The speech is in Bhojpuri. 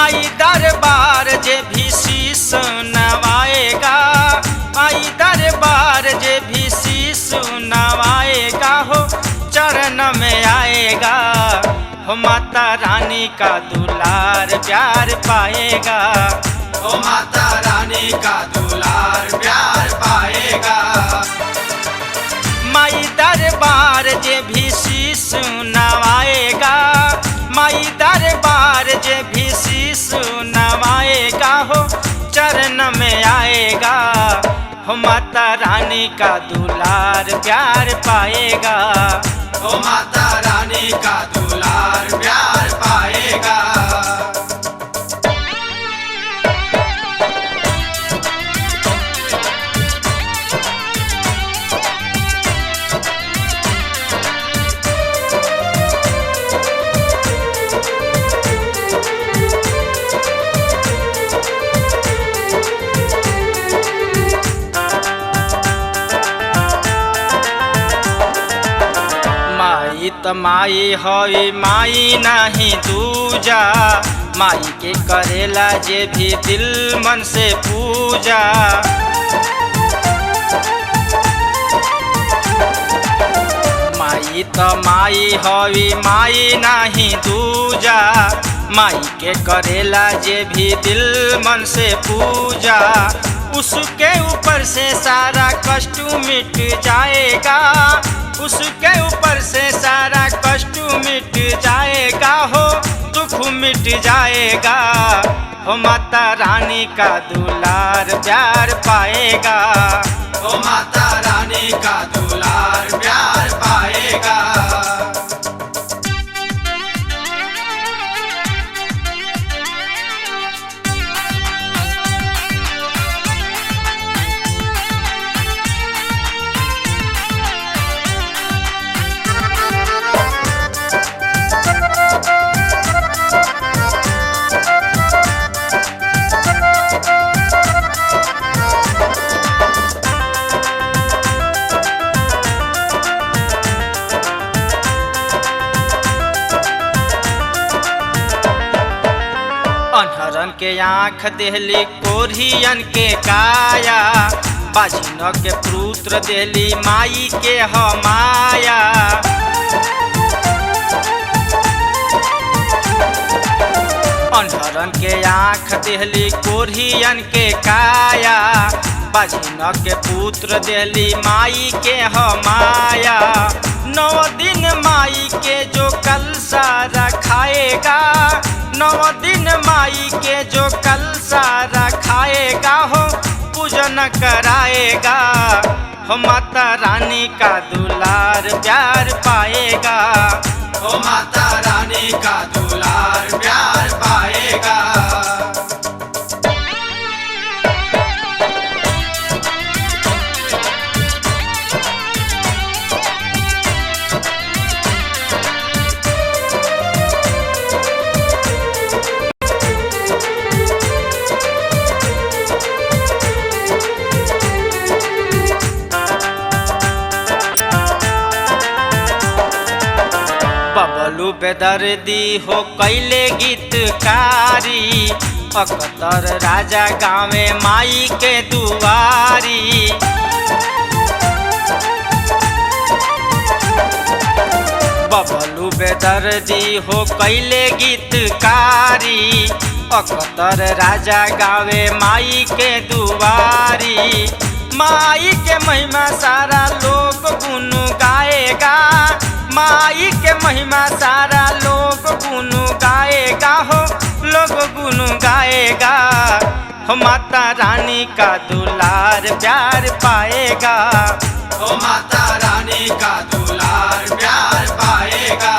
माई दरबार जे भी शीश नवाएगा, माई दरबार जे भी शीश नवाएगा हो चरण में आएगा, हो माता रानी का दुलार प्यार पाएगा, ओ माता रानी का दुलार प्यार पाएगा। माई दरबार जे भी शीश नवाएगा, माई दरबार जे भी शीश नवाएगा हो चरण में आएगा, हो माता रानी का दुलार प्यार पाएगा, ओ माता रानी का दुलार प्यार पाएगा। माई त माई हई माई नहीं दूजा, माई के करेला जे भी दिल मन से पूजा, माई त माई हई माई नहीं दूजा, माई के करेला जे भी दिल मन से पूजा, उसके ऊपर से सारा कष्ट मिट जाएगा, उसके ऊपर से सारा कष्ट मिट जाएगा हो दुख मिट जाएगा, हो माता रानी का दुलार प्यार पाएगा, ओ माता रानी का दुलार प्यार पाएगा। अनहरन के आँख देहली कोरियन के काया, बाजिन के पुत्र देहली माई के हमाया, अनहरन के आँख देहली कोरियन के काया, बाजिन के पुत्र देहली माई के हमाया, 9 दिन माई के जो कलसा रखाएगा, 9 दिन माई के जो कलसा रखाएगा हो पूजन कराएगा, हो माता रानी का दुलार प्यार पाएगा, ओ माता रानी का दुलार प्यार पाएगा। बबलू बेदर्दी हो कैले गीतकारी, अख्तर राजा गावे माई के दुआरी, बबलू बेदर्दी हो कैले गीतकारी, अख्तर राजा गावे माई के दुआरी, माई के महिमा सारा लोग गुन गाएगा, माई के महिमा सारा लोग गुन गाएगा हो लोग गुन गाएगा, हो माता रानी का दुलार प्यार पाएगा, ओ माता रानी का दुलार प्यार पाएगा।